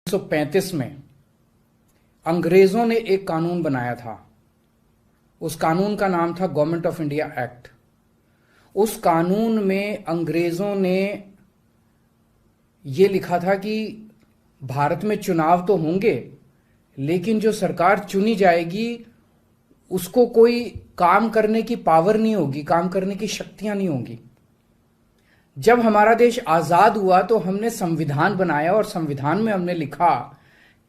1935 में अंग्रेजों ने एक कानून बनाया था। उस कानून का नाम था गवर्नमेंट ऑफ इंडिया एक्ट। उस कानून में अंग्रेजों ने यह लिखा था कि भारत में चुनाव तो होंगे, लेकिन जो सरकार चुनी जाएगी उसको कोई काम करने की पावर नहीं होगी, काम करने की शक्तियां नहीं होंगी। जब हमारा देश आजाद हुआ तो हमने संविधान बनाया और संविधान में हमने लिखा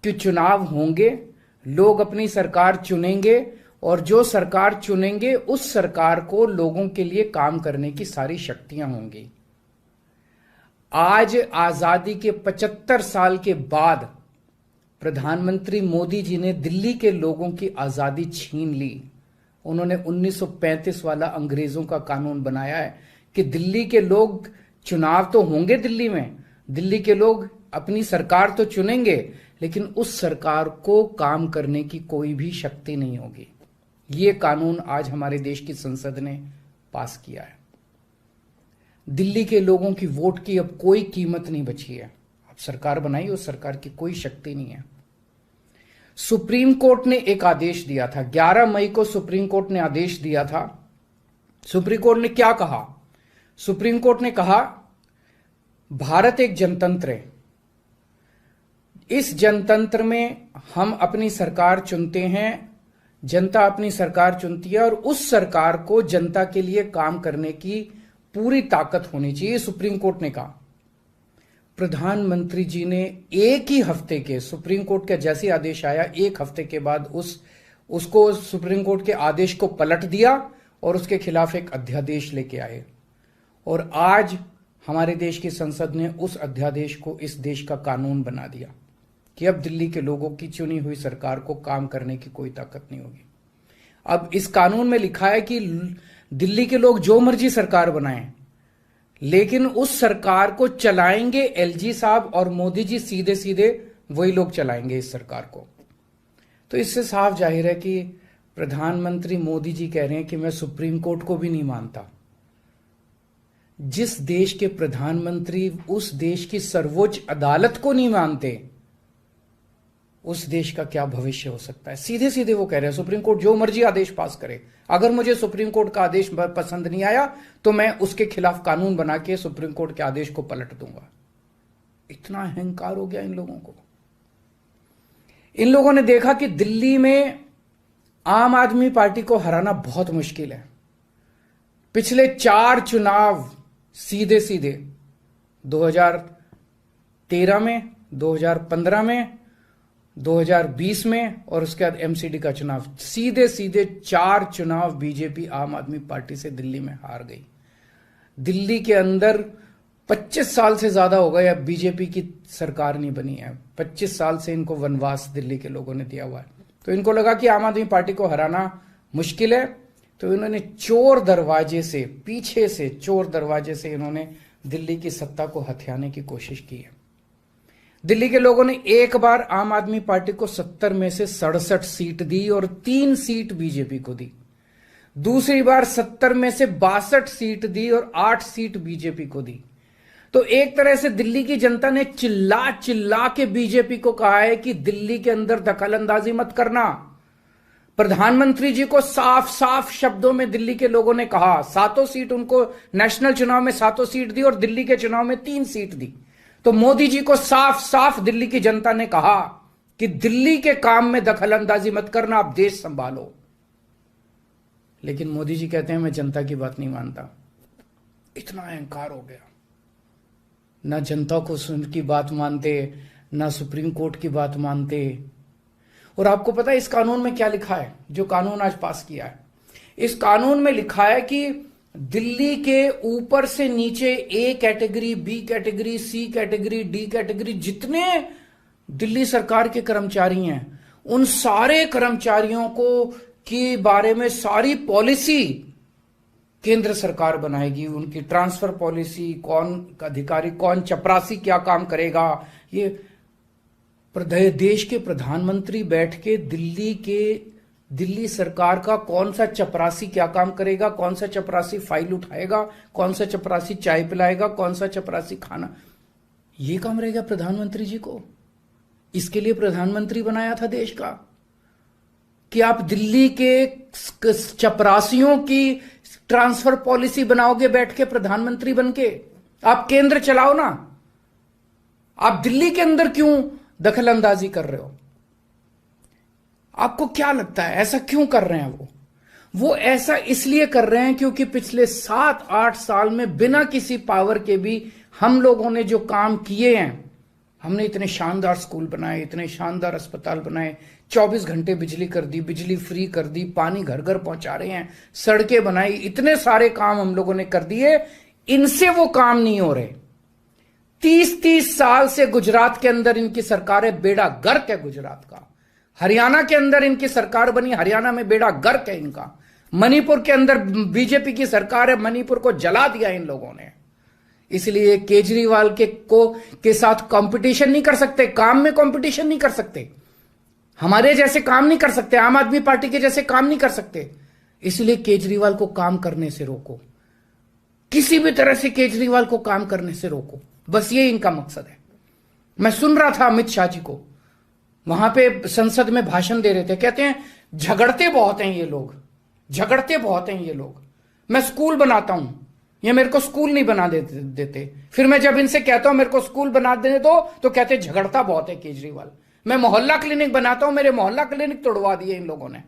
कि चुनाव होंगे, लोग अपनी सरकार चुनेंगे और जो सरकार चुनेंगे उस सरकार को लोगों के लिए काम करने की सारी शक्तियां होंगी। आज आजादी के 75 साल के बाद प्रधानमंत्री मोदी जी ने दिल्ली के लोगों की आजादी छीन ली। उन्होंने 1935 वाला अंग्रेजों का कानून बनाया है कि दिल्ली के लोग, चुनाव तो होंगे दिल्ली में, दिल्ली के लोग अपनी सरकार तो चुनेंगे, लेकिन उस सरकार को काम करने की कोई भी शक्ति नहीं होगी। ये कानून आज हमारे देश की संसद ने पास किया है। दिल्ली के लोगों की वोट की अब कोई कीमत नहीं बची है। अब सरकार बनाई, उस सरकार की कोई शक्ति नहीं है। सुप्रीम कोर्ट ने एक आदेश दिया था, 11 मई को सुप्रीम कोर्ट ने आदेश दिया था। सुप्रीम कोर्ट ने क्या कहा? सुप्रीम कोर्ट ने कहा भारत एक जनतंत्र है। इस जनतंत्र में हम अपनी सरकार चुनते हैं, जनता अपनी सरकार चुनती है और उस सरकार को जनता के लिए काम करने की पूरी ताकत होनी चाहिए, सुप्रीम कोर्ट ने कहा। प्रधानमंत्री जी ने एक ही हफ्ते के, सुप्रीम कोर्ट का जैसे आदेश आया, एक हफ्ते के बाद उसको सुप्रीम कोर्ट के आदेश को पलट दिया और उसके खिलाफ एक अध्यादेश लेके आए। और आज हमारे देश की संसद ने उस अध्यादेश को इस देश का कानून बना दिया कि अब दिल्ली के लोगों की चुनी हुई सरकार को काम करने की कोई ताकत नहीं होगी। अब इस कानून में लिखा है कि दिल्ली के लोग जो मर्जी सरकार बनाएं, लेकिन उस सरकार को चलाएंगे एलजी साहब और मोदी जी, सीधे सीधे वही लोग चलाएंगे इस सरकार को। तो इससे साफ जाहिर है कि प्रधानमंत्री मोदी जी कह रहे हैं कि मैं सुप्रीम कोर्ट को भी नहीं मानता। जिस देश के प्रधानमंत्री उस देश की सर्वोच्च अदालत को नहीं मानते, उस देश का क्या भविष्य हो सकता है? सीधे सीधे वो कह रहे हैं सुप्रीम कोर्ट जो मर्जी आदेश पास करे, अगर मुझे सुप्रीम कोर्ट का आदेश पसंद नहीं आया तो मैं उसके खिलाफ कानून बना के सुप्रीम कोर्ट के आदेश को पलट दूंगा। इतना अहंकार हो गया इन लोगों को। इन लोगों ने देखा कि दिल्ली में आम आदमी पार्टी को हराना बहुत मुश्किल है। पिछले 4 चुनाव सीधे सीधे 2013 में, 2015 में, 2020 में और उसके बाद एमसीडी का चुनाव, सीधे सीधे 4 चुनाव बीजेपी आम आदमी पार्टी से दिल्ली में हार गई। दिल्ली के अंदर 25 साल से ज्यादा हो गए अब बीजेपी की सरकार नहीं बनी है। 25 साल से इनको वनवास दिल्ली के लोगों ने दिया हुआ है। तो इनको लगा कि आम आदमी पार्टी को हराना मुश्किल है, तो इन्होंने चोर दरवाजे से, पीछे से चोर दरवाजे से इन्होंने दिल्ली की सत्ता को हथियाने की कोशिश की है। दिल्ली के लोगों ने एक बार आम आदमी पार्टी को 70 में से 67 सीट दी और 3 सीट बीजेपी को दी। दूसरी बार 70 में से 62 सीट दी और 8 सीट बीजेपी को दी। तो एक तरह से दिल्ली की जनता ने चिल्ला चिल्ला के बीजेपी को कहा है कि दिल्ली के अंदर दखलंदाजी मत करना। प्रधानमंत्री जी को साफ साफ शब्दों में दिल्ली के लोगों ने कहा, 7 सीट उनको नेशनल चुनाव में 7 सीट दी और दिल्ली के चुनाव में 3 सीट दी। तो मोदी जी को साफ साफ दिल्ली की जनता ने कहा कि दिल्ली के काम में दखलंदाजी मत करना, आप देश संभालो। लेकिन मोदी जी कहते हैं मैं जनता की बात नहीं मानता। इतना अहंकार हो गया, ना जनता को की बात मानते, ना सुप्रीम कोर्ट की बात मानते। और आपको पता है इस कानून में क्या लिखा है, जो कानून आज पास किया है? इस कानून में लिखा है कि दिल्ली के ऊपर से नीचे A category, B category, C category, D category, जितने दिल्ली सरकार के कर्मचारी हैं, उन सारे कर्मचारियों को के बारे में सारी पॉलिसी केंद्र सरकार बनाएगी। उनकी ट्रांसफर पॉलिसी, कौन अधिकारी, कौन चपरासी क्या काम करेगा, ये देश के प्रधानमंत्री बैठ के दिल्ली सरकार का कौन सा चपरासी क्या काम करेगा, कौन सा चपरासी फाइल उठाएगा, कौन सा चपरासी चाय पिलाएगा, कौन सा चपरासी खाना, ये काम रहेगा प्रधानमंत्री जी को। इसके लिए प्रधानमंत्री बनाया था देश का कि आप दिल्ली के चपरासियों की ट्रांसफर पॉलिसी बनाओगे बैठ के प्रधानमंत्री बनके? आप केंद्र चलाओ ना, आप दिल्ली के अंदर क्यों दखल अंदाजी कर रहे हो? आपको क्या लगता है ऐसा क्यों कर रहे हैं वो ऐसा इसलिए कर रहे हैं क्योंकि पिछले 7-8 साल में बिना किसी पावर के भी हम लोगों ने जो काम किए हैं, हमने इतने शानदार स्कूल बनाए, इतने शानदार अस्पताल बनाए, 24 घंटे बिजली कर दी, बिजली फ्री कर दी, पानी घर घर पहुंचा रहे हैं, सड़कें बनाई, इतने सारे काम हम लोगों ने कर दिए। इनसे वो काम नहीं हो रहे। 30-30 साल से गुजरात के अंदर इनकी सरकार है, बेड़ा गर्क है गुजरात का। हरियाणा के अंदर इनकी सरकार बनी, हरियाणा में बेड़ा गर्क है इनका। मणिपुर के अंदर बीजेपी की सरकार है, मणिपुर को जला दिया इन लोगों ने। इसलिए केजरीवाल के साथ कंपटीशन नहीं कर सकते, काम में कंपटीशन नहीं कर सकते, हमारे जैसे काम नहीं कर सकते, आम आदमी पार्टी के जैसे काम नहीं कर सकते। इसलिए केजरीवाल को काम करने से रोको, किसी भी तरह से केजरीवाल को काम करने से रोको, बस ये इनका मकसद है। मैं सुन रहा था अमित शाह जी को, वहां पे संसद में भाषण दे रहे थे, कहते हैं झगड़ते बहुत हैं ये लोग, झगड़ते बहुत हैं ये लोग। मैं स्कूल बनाता हूं, ये मेरे को स्कूल नहीं बना देते। फिर मैं जब इनसे कहता हूं मेरे को स्कूल बना देने दो तो कहते हैं झगड़ता बहुत है केजरीवाल। मैं मोहल्ला क्लिनिक बनाता हूं, मेरे मोहल्ला क्लिनिक तोड़वा दिए इन लोगों ने।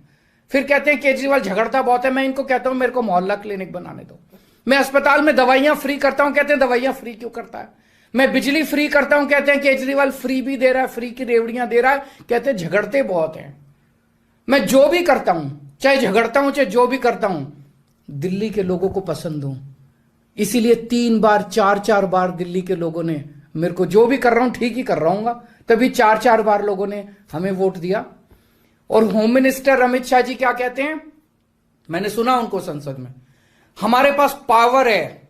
फिर कहते हैं केजरीवाल झगड़ता बहुत है। मैं इनको कहता हूं मेरे को मोहल्ला क्लिनिक बनाने दो। मैं अस्पताल में दवाइयां फ्री करता हूं, कहते हैं दवाइयां फ्री क्यों करता है। मैं बिजली फ्री करता हूं, कहते हैं केजरीवाल फ्री भी दे रहा है, फ्री की रेवड़ियां दे रहा है, कहते हैं झगड़ते बहुत हैं। मैं जो भी करता हूं, चाहे झगड़ता हूं चाहे जो भी करता हूं, दिल्ली के लोगों को पसंद हूं। इसीलिए 3 बार 4-4 बार दिल्ली के लोगों ने मेरे को, जो भी कर रहा हूं ठीक ही कर रहा हूं, तभी 4-4 बार लोगों ने हमें वोट दिया। और होम मिनिस्टर अमित शाह जी क्या कहते हैं, मैंने सुना उनको संसद में, हमारे पास पावर है,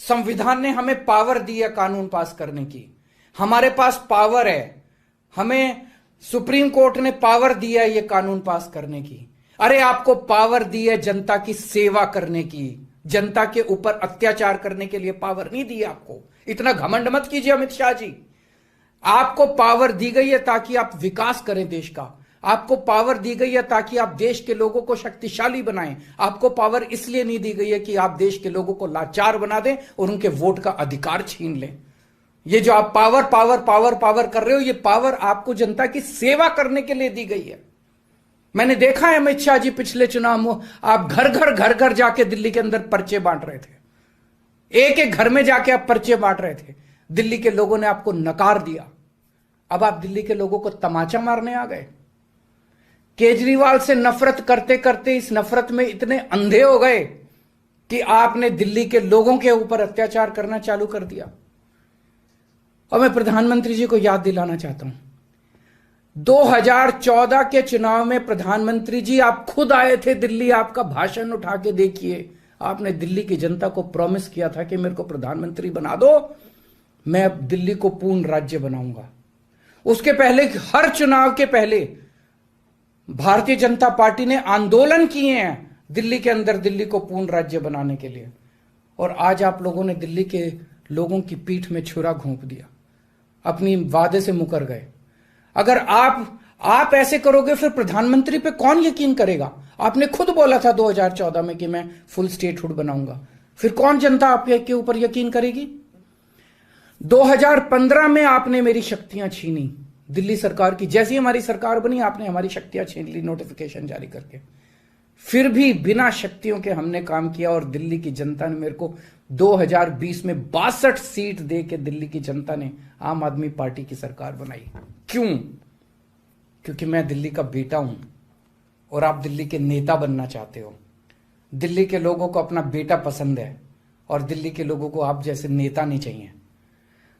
संविधान ने हमें पावर दी है कानून पास करने की, हमारे पास पावर है, हमें सुप्रीम कोर्ट ने पावर दिया है ये कानून पास करने की। अरे आपको पावर दी है जनता की सेवा करने की, जनता के ऊपर अत्याचार करने के लिए पावर नहीं दी आपको। इतना घमंड मत कीजिए अमित शाह जी। आपको पावर दी गई है ताकि आप विकास करें देश का, आपको पावर दी गई है ताकि आप देश के लोगों को शक्तिशाली बनाएं। आपको पावर इसलिए नहीं दी गई है कि आप देश के लोगों को लाचार बना दें और उनके वोट का अधिकार छीन लें। ये जो आप पावर पावर पावर पावर कर रहे हो, ये पावर आपको जनता की सेवा करने के लिए दी गई है। मैंने देखा है अमित शाह जी पिछले चुनाव में आप घर घर जाके दिल्ली के अंदर पर्चे बांट रहे थे, एक एक घर में जाके आप पर्चे बांट रहे थे। दिल्ली के लोगों ने आपको नकार दिया। अब आप दिल्ली के लोगों को तमाचा मारने आ गए। केजरीवाल से नफरत करते करते इस नफरत में इतने अंधे हो गए कि आपने दिल्ली के लोगों के ऊपर अत्याचार करना चालू कर दिया। और मैं प्रधानमंत्री जी को याद दिलाना चाहता हूं, 2014 के चुनाव में प्रधानमंत्री जी आप खुद आए थे दिल्ली, आपका भाषण उठा के देखिए। आपने दिल्ली की जनता को प्रॉमिस किया था कि मेरे को प्रधानमंत्री बना दो, मैं अब दिल्ली को पूर्ण राज्य बनाऊंगा। उसके पहले, हर चुनाव के पहले भारतीय जनता पार्टी ने आंदोलन किए हैं दिल्ली के अंदर दिल्ली को पूर्ण राज्य बनाने के लिए। और आज आप लोगों ने दिल्ली के लोगों की पीठ में छुरा घोंप दिया, अपनी वादे से मुकर गए। अगर आप ऐसे करोगे फिर प्रधानमंत्री पे कौन यकीन करेगा? आपने खुद बोला था 2014 में कि मैं फुल स्टेटहुड बनाऊंगा, फिर कौन जनता आपके ऊपर यकीन करेगी? 2015 में आपने मेरी शक्तियां छीनी दिल्ली सरकार की, जैसी हमारी सरकार बनी आपने हमारी शक्तियां छीन ली नोटिफिकेशन जारी करके। फिर भी बिना शक्तियों के हमने काम किया और दिल्ली की जनता ने मेरे को 2020 में 62 सीट दे के दिल्ली की जनता ने आम आदमी पार्टी की सरकार बनाई। क्यों? क्योंकि मैं दिल्ली का बेटा हूं और आप दिल्ली के नेता बनना चाहते हो। दिल्ली के लोगों को अपना बेटा पसंद है और दिल्ली के लोगों को आप जैसे नेता नहीं चाहिए।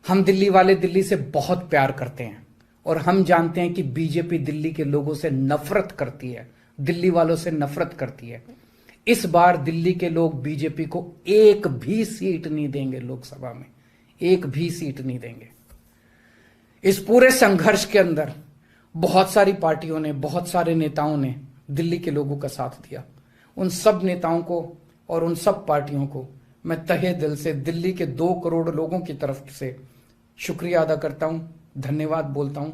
हम दिल्ली वाले दिल्ली से बहुत प्यार करते हैं और हम जानते हैं कि बीजेपी दिल्ली के लोगों से नफरत करती है, दिल्ली वालों से नफरत करती है। इस बार दिल्ली के लोग बीजेपी को एक भी सीट नहीं देंगे, लोकसभा में एक भी सीट नहीं देंगे। इस पूरे संघर्ष के अंदर बहुत सारी पार्टियों ने, बहुत सारे नेताओं ने दिल्ली के लोगों का साथ दिया। उन सब नेताओं को और उन सब पार्टियों को मैं तहे दिल से दिल्ली के 2 करोड़ लोगों की तरफ से शुक्रिया अदा करता हूं, धन्यवाद बोलता हूं।